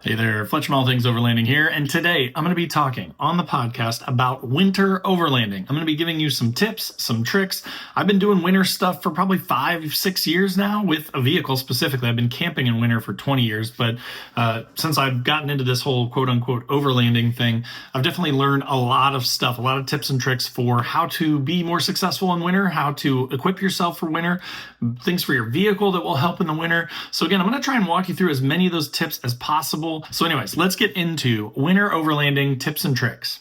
Hey there, Fletch from All Things Overlanding here, and today I'm going to be talking on the podcast about winter overlanding. I'm going to be giving you some tips, some tricks. I've been doing winter stuff for probably 5-6 years now with a vehicle specifically. I've been camping in winter for 20 years, but since I've gotten into this whole quote-unquote overlanding thing, I've definitely learned a lot of stuff, a lot of tips and tricks for how to be more successful in winter, how to equip yourself for winter, things for your vehicle that will help in the winter. So again, I'm going to try and walk you through as many of those tips as possible. So anyways, let's get into winter overlanding tips and tricks.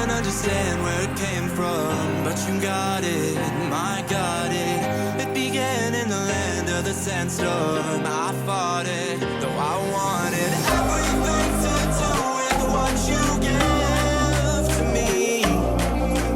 Understand where it came from, but you got it, my got it. It began in the land of the sandstorm. I fought it, though I wanted everything to do with what you give to me.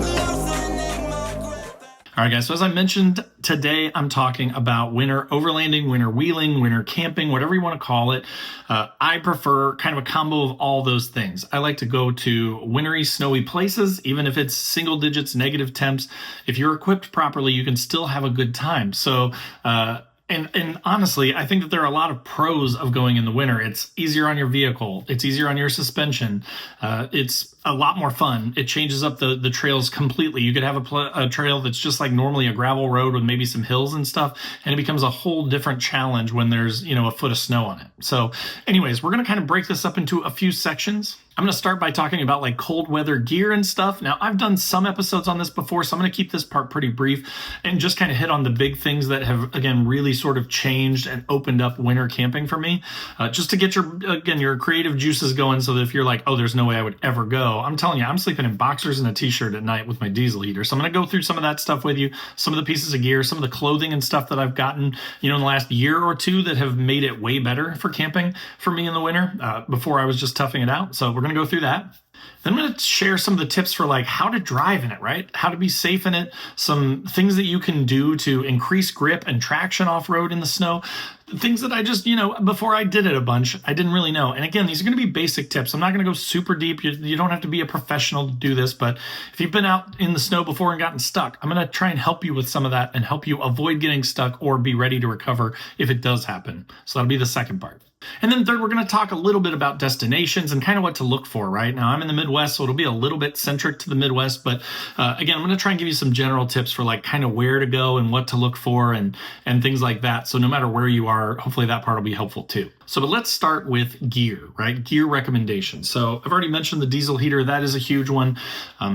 Loosening my grip. All right, guys, so as I mentioned, today I'm talking about winter overlanding, winter wheeling, winter camping, whatever you want to call it. I prefer kind of a combo of all those things. I like to go to wintry, snowy places, even if it's single digits, negative temps. If you're equipped properly, you can still have a good time. So, and honestly, I think that there are a lot of pros of going in the winter. It's easier on your vehicle. It's easier on your suspension. It's a lot more fun. It changes up the trails completely. You could have a trail that's just like normally a gravel road with maybe some hills and stuff, and it becomes a whole different challenge when there's, a foot of snow on it. So anyways, we're going to kind of break this up into a few sections. I'm going to start by talking about like cold weather gear and stuff. Now, I've done some episodes on this before, so I'm going to keep this part pretty brief and just kind of hit on the big things that have, again, really sort of changed and opened up winter camping for me, just to get your creative juices going so that if you're like, oh, there's no way I would ever go, I'm telling you, I'm sleeping in boxers and a t-shirt at night with my diesel heater. So I'm going to go through some of that stuff with you, some of the pieces of gear, some of the clothing and stuff that I've gotten, in the last year or two that have made it way better for camping for me in the winter. Before I was just toughing it out. So we're going to go through that. Then I'm going to share some of the tips for like how to drive in it, right? How to be safe in it, some things that you can do to increase grip and traction off-road in the snow. Things that I just, before I did it a bunch, I didn't really know. And again, these are going to be basic tips. I'm not going to go super deep. You don't have to be a professional to do this, but if you've been out in the snow before and gotten stuck, I'm going to try and help you with some of that and help you avoid getting stuck or be ready to recover if it does happen. So that'll be the second part. And then third, we're going to talk a little bit about destinations and kind of what to look for, right? Now, I'm in the Midwest, so it'll be a little bit centric to the Midwest. But again, I'm going to try and give you some general tips for like kind of where to go and what to look for and things like that. So no matter where you are, hopefully that part will be helpful too. So, but let's start with gear, right? Gear recommendations. So I've already mentioned the diesel heater. That is a huge one.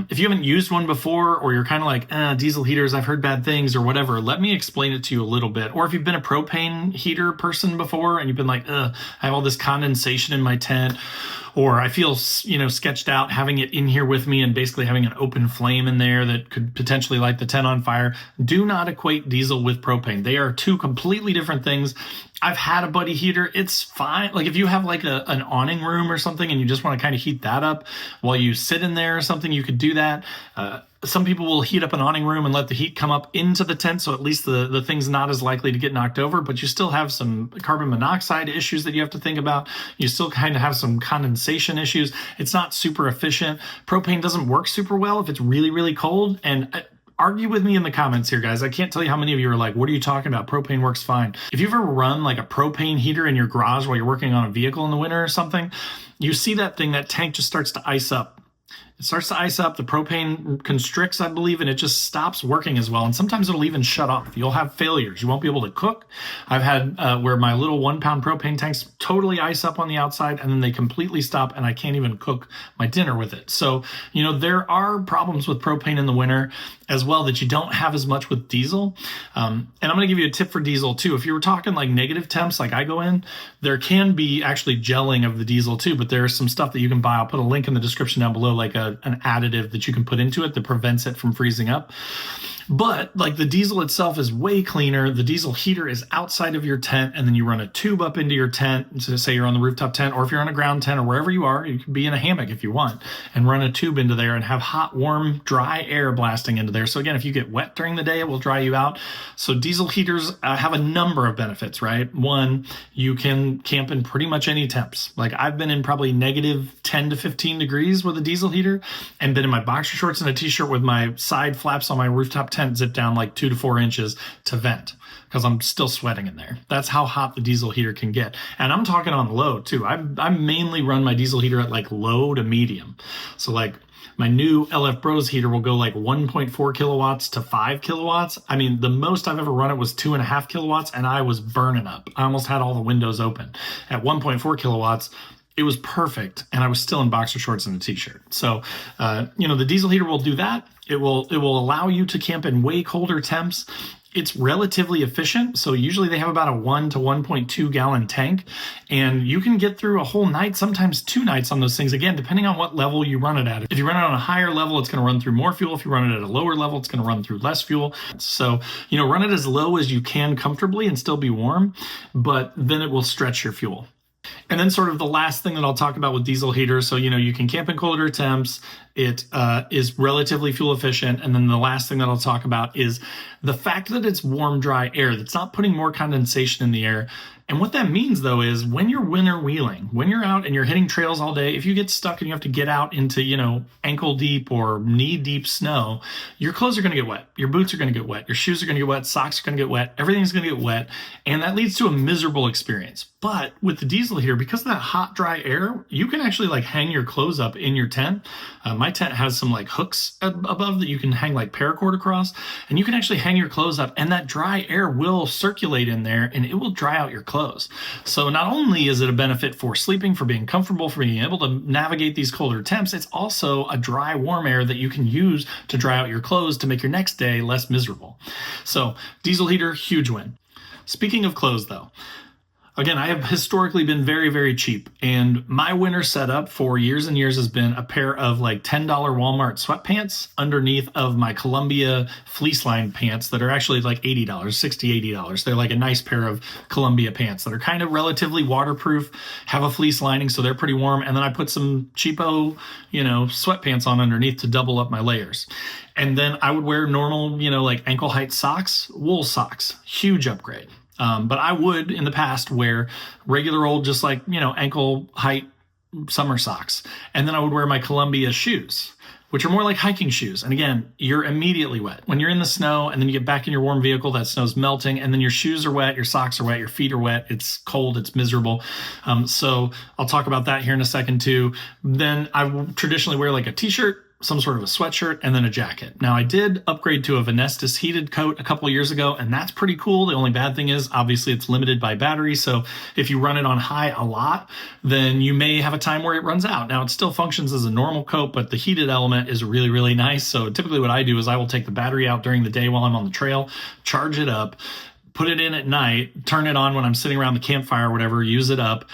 If you haven't used one before, or you're kind of like, diesel heaters, I've heard bad things or whatever, let me explain it to you a little bit. Or if you've been a propane heater person before and you've been like, I have all this condensation in my tent, or I feel, sketched out having it in here with me and basically having an open flame in there that could potentially light the tent on fire. Do not equate diesel with propane. They are two completely different things. I've had a buddy heater. It's fine. Like if you have like an awning room or something and you just want to kind of heat that up while you sit in there or something, you could do that. Some people will heat up an awning room and let the heat come up into the tent, so at least the thing's not as likely to get knocked over, but you still have some carbon monoxide issues that you have to think about. You still kind of have some condensation issues. It's not super efficient. Propane doesn't work super well if it's really, really cold. And argue with me in the comments here, guys. I can't tell you how many of you are like, what are you talking about? Propane works fine. If you've ever run like a propane heater in your garage while you're working on a vehicle in the winter or something, you see that tank just starts to ice up. It starts to ice up, the propane constricts, I believe, and it just stops working as well. And sometimes it'll even shut off. You'll have failures. You won't be able to cook. I've had where my little 1-pound propane tanks totally ice up on the outside and then they completely stop and I can't even cook my dinner with it. So, there are problems with propane in the winter as well that you don't have as much with diesel. And I'm going to give you a tip for diesel too. If you were talking like negative temps like I go in, there can be actually gelling of the diesel too, but there's some stuff that you can buy. I'll put a link in the description down below, like an additive that you can put into it that prevents it from freezing up. But like the diesel itself is way cleaner. The diesel heater is outside of your tent, and then you run a tube up into your tent. So say you're on the rooftop tent, or if you're on a ground tent or wherever you are, you can be in a hammock if you want, and run a tube into there and have hot, warm, dry air blasting into there. So again, if you get wet during the day, it will dry you out. So diesel heaters have a number of benefits, right? One, you can camp in pretty much any temps. Like I've been in probably negative 10 to 15 degrees with a diesel heater, and been in my boxer shorts and a t-shirt with my side flaps on my rooftop tent zipped down like 2 to 4 inches to vent, because I'm still sweating in there. That's how hot the diesel heater can get. And I'm talking on low too. I mainly run my diesel heater at like low to medium. So like my new LF Bros heater will go like 1.4 kilowatts to 5 kilowatts. I mean, the most I've ever run it was 2.5 kilowatts, and I was burning up. I almost had all the windows open. At 1.4 kilowatts, it was perfect, and I was still in boxer shorts and a t-shirt. So, the diesel heater will do that. It will allow you to camp in way colder temps. It's relatively efficient. So usually they have about a 1 to 1.2 gallon tank, and you can get through a whole night, sometimes 2 nights on those things, again, depending on what level you run it at. If you run it on a higher level, it's going to run through more fuel. If you run it at a lower level, it's going to run through less fuel. So, run it as low as you can comfortably and still be warm, but then it will stretch your fuel. And then sort of the last thing that I'll talk about with diesel heaters. So, you can camp in colder temps. It is relatively fuel efficient. And then the last thing that I'll talk about is the fact that it's warm, dry air that's not putting more condensation in the air. And what that means, though, is when you're winter wheeling, when you're out and you're hitting trails all day, if you get stuck and you have to get out into, ankle deep or knee deep snow, your clothes are going to get wet. Your boots are going to get wet. Your shoes are going to get wet. Socks are going to get wet. Everything's going to get wet. And that leads to a miserable experience. But with the diesel here, because of that hot, dry air, you can actually like hang your clothes up in your tent. My tent has some like hooks above that you can hang like paracord across, and you can actually hang your clothes up, and that dry air will circulate in there and it will dry out your clothes. So not only is it a benefit for sleeping, for being comfortable, for being able to navigate these colder temps, it's also a dry, warm air that you can use to dry out your clothes to make your next day less miserable. So diesel heater, huge win. Speaking of clothes though, again, I have historically been very, very cheap, and my winter setup for years and years has been a pair of like $10 Walmart sweatpants underneath of my Columbia fleece lined pants that are actually like $80, $60, $80. They're like a nice pair of Columbia pants that are kind of relatively waterproof, have a fleece lining, so they're pretty warm. And then I put some cheapo, sweatpants on underneath to double up my layers. And then I would wear normal, like ankle height socks, wool socks, huge upgrade. But I would, in the past, wear regular old, just like, ankle height summer socks. And then I would wear my Columbia shoes, which are more like hiking shoes. And again, you're immediately wet. When you're in the snow and then you get back in your warm vehicle, that snow's melting, and then your shoes are wet, your socks are wet, your feet are wet, it's cold, it's miserable. So I'll talk about that here in a second too. Then I would traditionally wear like a t-shirt, some sort of a sweatshirt, and then a jacket. Now, I did upgrade to a Venestus heated coat a couple of years ago, and that's pretty cool. The only bad thing is, obviously, it's limited by battery, so if you run it on high a lot, then you may have a time where it runs out. Now, it still functions as a normal coat, but the heated element is really, really nice. So typically what I do is I will take the battery out during the day while I'm on the trail, charge it up, put it in at night, turn it on when I'm sitting around the campfire or whatever, use it up,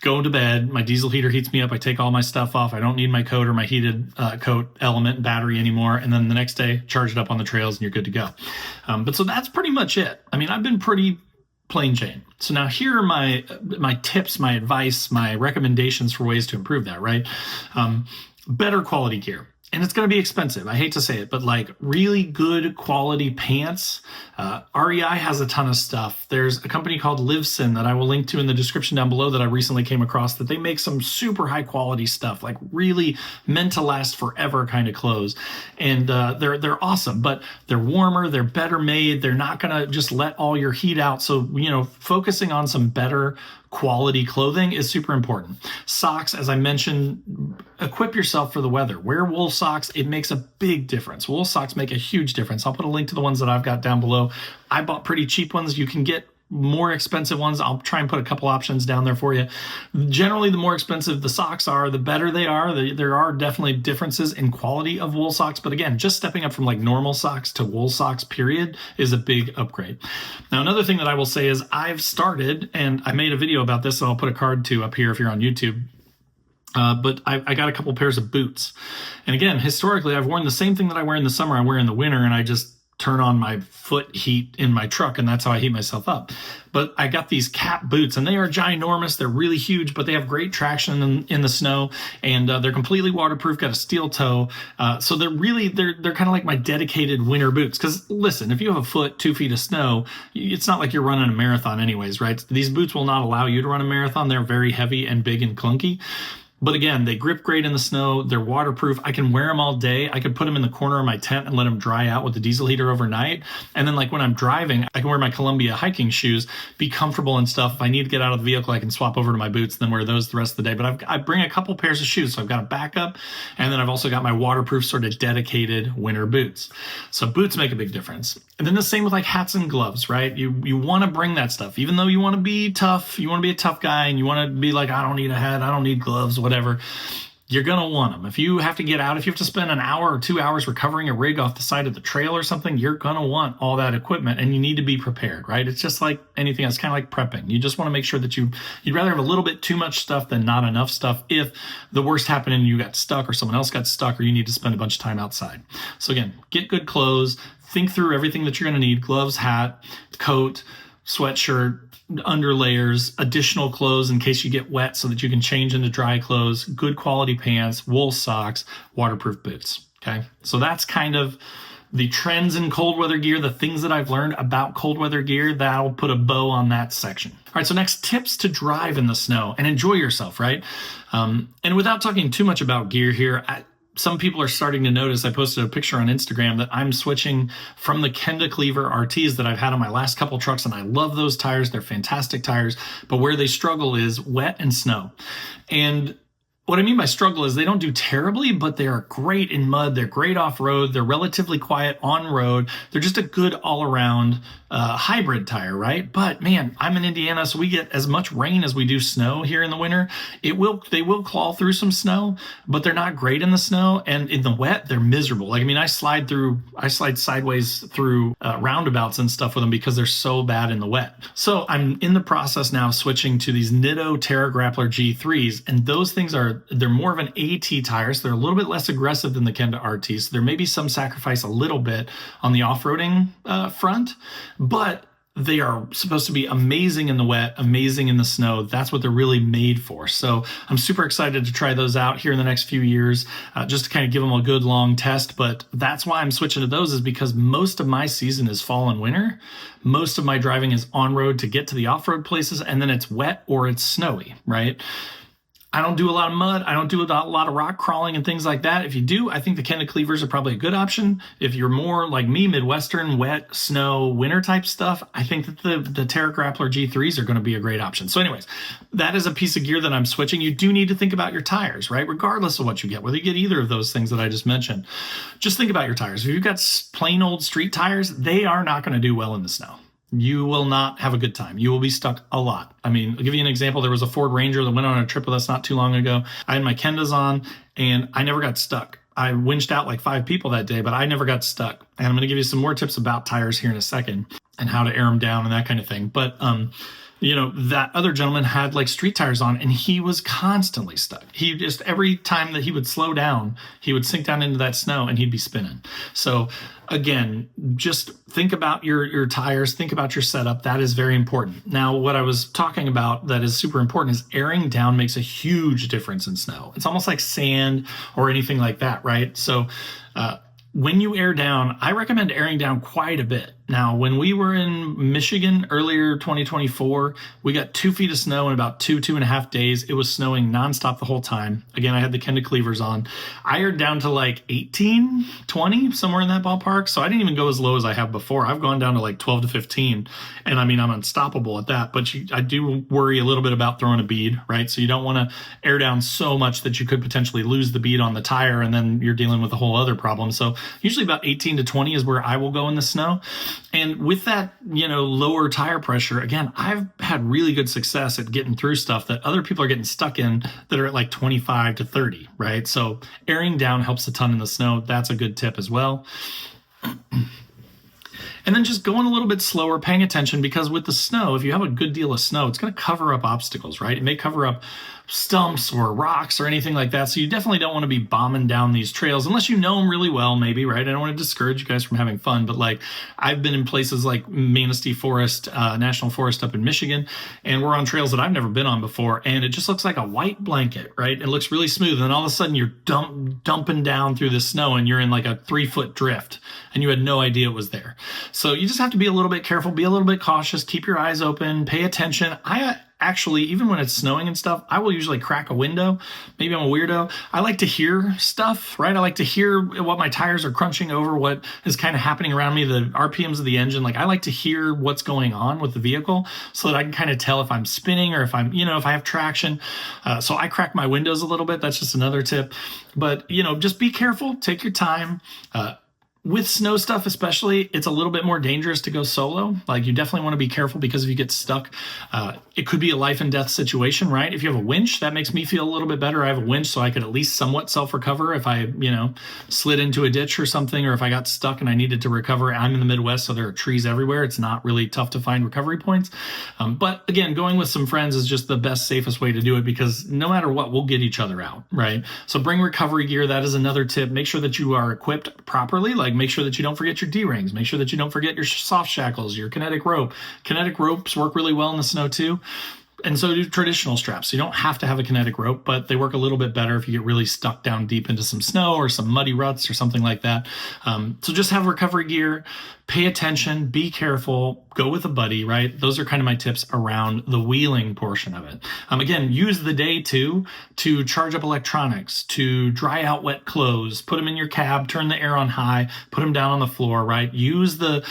go to bed. My diesel heater heats me up. I take all my stuff off. I don't need my coat or my heated coat element battery anymore. And then the next day, charge it up on the trails and you're good to go. But so that's pretty much it. I mean, I've been pretty plain Jane. So now here are my tips, my advice, my recommendations for ways to improve that, right? Better quality gear. And it's going to be expensive. I hate to say it, but like really good quality pants. REI has a ton of stuff. There's a company called Livsin that I will link to in the description down below that I recently came across, that they make some super high quality stuff, like really meant to last forever kind of clothes. And they're awesome, but they're warmer, they're better made. They're not going to just let all your heat out. So, focusing on some better quality clothing is super important. Socks, as I mentioned, equip yourself for the weather. Wear wool socks. It makes a big difference. Wool socks make a huge difference. I'll put a link to the ones that I've got down below. I bought pretty cheap ones. You can get more expensive ones. I'll try and put a couple options down there for you. Generally, the more expensive the socks are, the better they are. There are definitely differences in quality of wool socks, but again, just stepping up from like normal socks to wool socks period is a big upgrade. Now, another thing that I will say is I've started, and I made a video about this, so I'll put a card to up here if you're on YouTube. But I got a couple pairs of boots. And again, historically, I've worn the same thing that I wear in the summer, I wear in the winter, and I just turn on my foot heat in my truck, and that's how I heat myself up. But I got these cap boots, and they are ginormous. They're really huge, but they have great traction in the snow, and they're completely waterproof, got a steel toe. So they're kind of like my dedicated winter boots. Because listen, if you have a foot, 2 feet of snow, it's not like you're running a marathon anyways, right? These boots will not allow you to run a marathon. They're very heavy and big and clunky. But again, they grip great in the snow. They're waterproof. I can wear them all day. I could put them in the corner of my tent and let them dry out with the diesel heater overnight. And then like when I'm driving, I can wear my Columbia hiking shoes, be comfortable and stuff. If I need to get out of the vehicle, I can swap over to my boots and then wear those the rest of the day. But I bring a couple pairs of shoes. So I've got a backup, and then I've also got my waterproof sort of dedicated winter boots. So boots make a big difference. And then the same with like hats and gloves, right? You want to bring that stuff, even though you want to be tough, you want to be a tough guy, and you want to be like, I don't need a hat, I don't need gloves, whatever. You're going to want them. If you have to get out, if you have to spend an hour or 2 hours recovering a rig off the side of the trail or something, you're going to want all that equipment, and you need to be prepared, right? It's just like anything else, kind of like prepping. You just want to make sure that you'd rather have a little bit too much stuff than not enough stuff if the worst happened and you got stuck or someone else got stuck or you need to spend a bunch of time outside. So again, get good clothes, think through everything that you're going to need: gloves, hat, coat, sweatshirt, under layers, additional clothes in case you get wet so that you can change into dry clothes, good quality pants, wool socks, waterproof boots. Okay. So that's kind of the trends in cold weather gear, the things that I've learned about cold weather gear. That'll put a bow on that section. All right. So next, tips to drive in the snow and enjoy yourself, right? And without talking too much about gear here, some people are starting to notice, I posted a picture on Instagram, that I'm switching from the Kenda Cleaver RTs that I've had on my last couple trucks, and I love those tires. They're fantastic tires, but where they struggle is wet and snow. And what I mean by struggle is they don't do terribly, but they are great in mud. They're great off-road. They're relatively quiet on-road. They're just a good all-around hybrid tire, right? But man, I'm in Indiana, so we get as much rain as we do snow here in the winter. They will claw through some snow, but they're not great in the snow. And in the wet, they're miserable. Like, I mean, I slide sideways through roundabouts and stuff with them because they're so bad in the wet. So I'm in the process now of switching to these Nitto Terra Grappler G3s, and those things they're more of an AT tire, so they're a little bit less aggressive than the Kenda RT. So there may be some sacrifice a little bit on the off-roading front, but they are supposed to be amazing in the wet, amazing in the snow. That's what they're really made for. So I'm super excited to try those out here in the next few years, just to kind of give them a good long test. But that's why I'm switching to those, is because most of my season is fall and winter. Most of my driving is on-road to get to the off-road places, and then it's wet or it's snowy, right? I don't do a lot of mud. I don't do a lot of rock crawling and things like that. If you do, I think the Kenda Cleavers are probably a good option. If you're more like me, Midwestern, wet, snow, winter type stuff, I think that the Terra Grappler G3s are going to be a great option. So anyways, that is a piece of gear that I'm switching. You do need to think about your tires, right? Regardless of what you get, whether you get either of those things that I just mentioned, just think about your tires. If you've got plain old street tires, they are not going to do well in the snow. You will not have a good time. You will be stuck a lot. I mean, I'll give you an example. There was a Ford Ranger that went on a trip with us not too long ago. I had my Kendas on, and I never got stuck. I winched out like 5 people that day, but I never got stuck. And I'm going to give you some more tips about tires here in a second and how to air them down and that kind of thing. But, that other gentleman had like street tires on, and he was constantly stuck. He just, every time that he would slow down, he would sink down into that snow and he'd be spinning. So again, just think about your tires, think about your setup. That is very important. Now, what I was talking about that is super important is airing down makes a huge difference in snow. It's almost like sand or anything like that, right? So, when you air down, I recommend airing down quite a bit. Now, when we were in Michigan earlier 2024, we got 2 feet of snow in about 2.5 days. It was snowing nonstop the whole time. Again, I had the Kenda Cleavers on. I aired down to like 18, 20, somewhere in that ballpark. So I didn't even go as low as I have before. I've gone down to like 12 to 15. And I mean, I'm unstoppable at that. But I do worry a little bit about throwing a bead, right? So you don't want to air down so much that you could potentially lose the bead on the tire, and then you're dealing with a whole other problem. So usually about 18 to 20 is where I will go in the snow. And with that, lower tire pressure, again, I've had really good success at getting through stuff that other people are getting stuck in that are at like 25 to 30, right? So airing down helps a ton in the snow. That's a good tip as well. And And then just going a little bit slower, paying attention, because with the snow, if you have a good deal of snow, it's going to cover up obstacles, right? It may cover up stumps or rocks or anything like that. So you definitely don't want to be bombing down these trails unless you know them really well, maybe, right? I don't want to discourage you guys from having fun, but like I've been in places like Manistee Forest, National Forest up in Michigan, and we're on trails that I've never been on before, and it just looks like a white blanket, right? It looks really smooth, and then all of a sudden you're dumping down through the snow and you're in like a 3-foot drift and you had no idea it was there. So you just have to be a little bit careful, be a little bit cautious, keep your eyes open, pay attention. Actually, even when it's snowing and stuff, I will usually crack a window. Maybe I'm a weirdo. I like to hear stuff, right? I like to hear what my tires are crunching over, what is kind of happening around me, the RPMs of the engine. Like I like to hear what's going on with the vehicle so that I can kind of tell if I'm spinning or if I'm, if I have traction. So I crack my windows a little bit. That's just another tip. But, just be careful, take your time. With snow stuff especially, it's a little bit more dangerous to go solo. Like you definitely want to be careful because if you get stuck, it could be a life and death situation, right? If you have a winch, that makes me feel a little bit better. I have a winch so I could at least somewhat self-recover if I, slid into a ditch or something, or if I got stuck and I needed to recover. I'm in the Midwest, so there are trees everywhere. It's not really tough to find recovery points. But again, going with some friends is just the best, safest way to do it because no matter what, we'll get each other out, right? So bring recovery gear. That is another tip. Make sure that you are equipped properly. Like make sure that you don't forget your D-rings. Make sure that you don't forget your soft shackles, your kinetic rope. Kinetic ropes work really well in the snow too. And so do traditional straps. So you don't have to have a kinetic rope, but they work a little bit better if you get really stuck down deep into some snow or some muddy ruts or something like that. So just have recovery gear, pay attention, be careful, go with a buddy, right? Those are kind of my tips around the wheeling portion of it. Again, use the day too to charge up electronics, to dry out wet clothes, put them in your cab, turn the air on high, put them down on the floor, right? Use the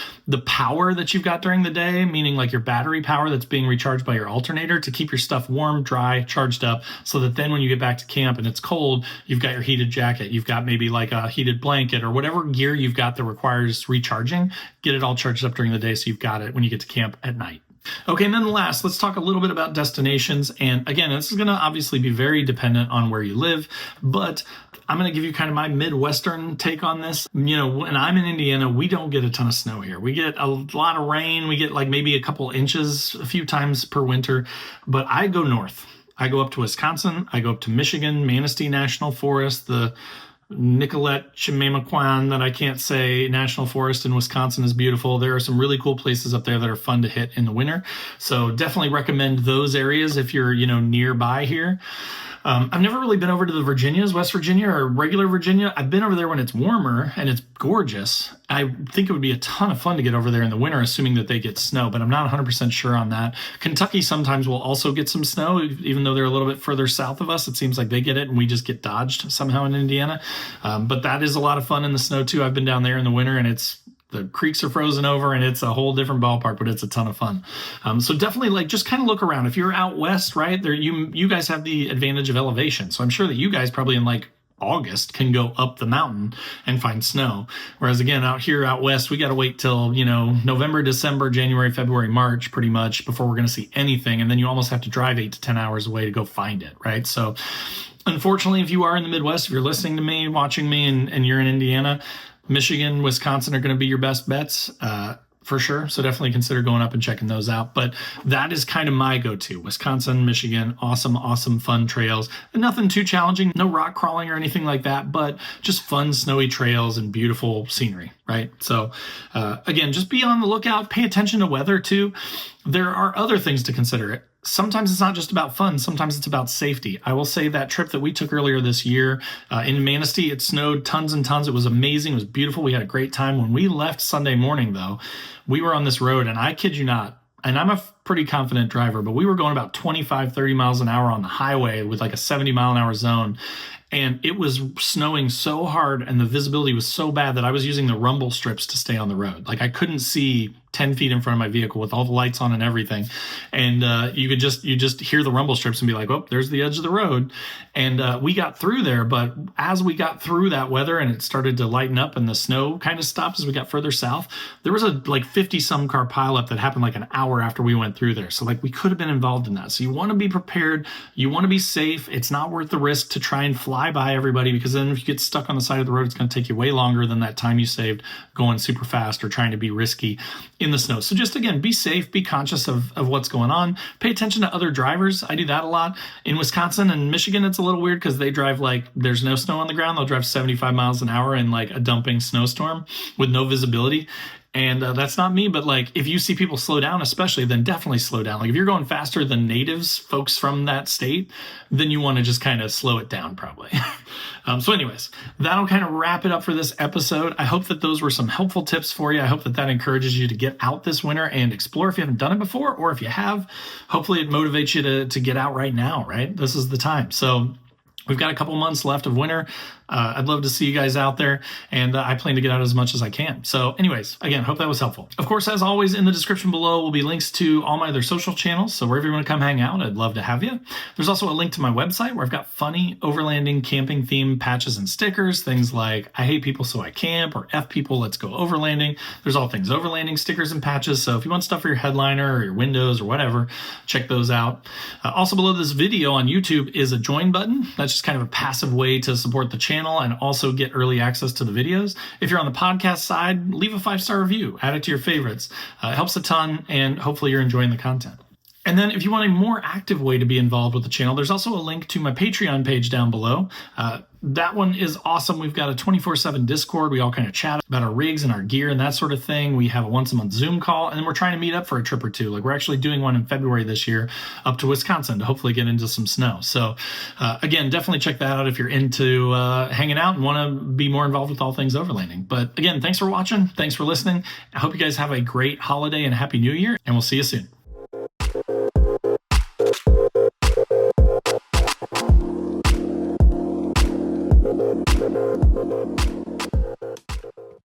power that you've got during the day, meaning like your battery power that's being recharged by your alternator to keep your stuff warm, dry, charged up, so that then when you get back to camp and it's cold, you've got your heated jacket, you've got maybe like a heated blanket or whatever gear you've got that requires recharging, get it all charged up during the day so you've got it when you get to camp at night. Okay, and then last, let's talk a little bit about destinations. And again, this is going to obviously be very dependent on where you live, but I'm going to give you kind of my Midwestern take on this. When I'm in Indiana, we don't get a ton of snow here. We get a lot of rain. We get like maybe a couple inches a few times per winter, but I go north. I go up to Wisconsin. I go up to Michigan, Manistee National Forest, the Nicollet Chimamequan that I can't say National Forest in Wisconsin is beautiful. There are some really cool places up there that are fun to hit in the winter. So definitely recommend those areas if you're, nearby here. I've never really been over to the Virginias, West Virginia or regular Virginia. I've been over there when it's warmer and it's gorgeous. I think it would be a ton of fun to get over there in the winter, assuming that they get snow, but I'm not 100% sure on that. Kentucky sometimes will also get some snow, even though they're a little bit further south of us. It seems like they get it and we just get dodged somehow in Indiana. But that is a lot of fun in the snow too. I've been down there in the winter and the creeks are frozen over and it's a whole different ballpark, but it's a ton of fun. So definitely just kind of look around. If you're out west, right there, you guys have the advantage of elevation. So I'm sure that you guys probably in like August can go up the mountain and find snow. Whereas again, out west, we got to wait till, November, December, January, February, March, pretty much before we're going to see anything. And then you almost have to drive 8 to 10 hours away to go find it. Right. So unfortunately, if you are in the Midwest, if you're listening to me, watching me and you're in Indiana, Michigan, Wisconsin are going to be your best bets for sure. So definitely consider going up and checking those out. But that is kind of my go-to. Wisconsin, Michigan, awesome, fun trails. And nothing too challenging, no rock crawling or anything like that, but just fun, snowy trails and beautiful scenery, right? So again, just be on the lookout, pay attention to weather too. There are other things to consider. Sometimes it's not just about fun. Sometimes it's about safety. I will say that trip that we took earlier this year in Manistee, it snowed tons and tons. It was amazing. It was beautiful. We had a great time. When we left Sunday morning, though, we were on this road, and I kid you not, and I'm a pretty confident driver, but we were going about 25, 30 miles an hour on the highway with like a 70 mile an hour zone. And it was snowing so hard and the visibility was so bad that I was using the rumble strips to stay on the road. Like I couldn't see 10 feet in front of my vehicle with all the lights on and everything. And you just hear the rumble strips and be like, oh, there's the edge of the road. And we got through there. But as we got through that weather and it started to lighten up and the snow kind of stopped as we got further south, there was a like 50 some car pileup that happened like an hour after we went through there. So like we could have been involved in that. So you want to be prepared. You want to be safe. It's not worth the risk to try and fly fly by everybody, because then if you get stuck on the side of the road, it's going to take you way longer than that time you saved going super fast or trying to be risky in the snow. So just, again, be safe, be conscious of what's going on. Pay attention to other drivers. I do that a lot. In Wisconsin and Michigan, it's a little weird because they drive like there's no snow on the ground. They'll drive 75 miles an hour in like a dumping snowstorm with no visibility. And that's not me, but like if you see people slow down, especially, then definitely slow down. Like if you're going faster than natives, folks from that state, then you want to just kind of slow it down probably. So anyways, that'll kind of wrap it up for this episode. I hope that those were some helpful tips for you. I hope that that encourages you to get out this winter and explore if you haven't done it before, or if you have, hopefully it motivates you to get out right now, right? This is the time. So we've got a couple months left of winter. I'd love to see you guys out there, and I plan to get out as much as I can. So anyways, again, hope that was helpful. Of course, as always, in the description below will be links to all my other social channels, so wherever you want to come hang out, I'd love to have you. There's also a link to my website where I've got funny overlanding camping theme patches and stickers, things like I hate people so I camp, or F people, let's go overlanding. There's all things overlanding stickers and patches, so if you want stuff for your headliner or your windows or whatever, check those out. Also below this video on YouTube is a join button. That's just kind of a passive way to support the channel and also get early access to the videos. If you're on the podcast side, leave a 5-star review, add it to your favorites. It helps a ton, and hopefully you're enjoying the content. And then if you want a more active way to be involved with the channel, there's also a link to my Patreon page down below. That one is awesome. We've got a 24/7 Discord. We all kind of chat about our rigs and our gear and that sort of thing. We have a once-a-month Zoom call, and then we're trying to meet up for a trip or two. Like we're actually doing one in February this year up to Wisconsin to hopefully get into some snow. So again, definitely check that out if you're into hanging out and want to be more involved with all things overlanding. But again, thanks for watching. Thanks for listening. I hope you guys have a great holiday and Happy New Year, and we'll see you soon.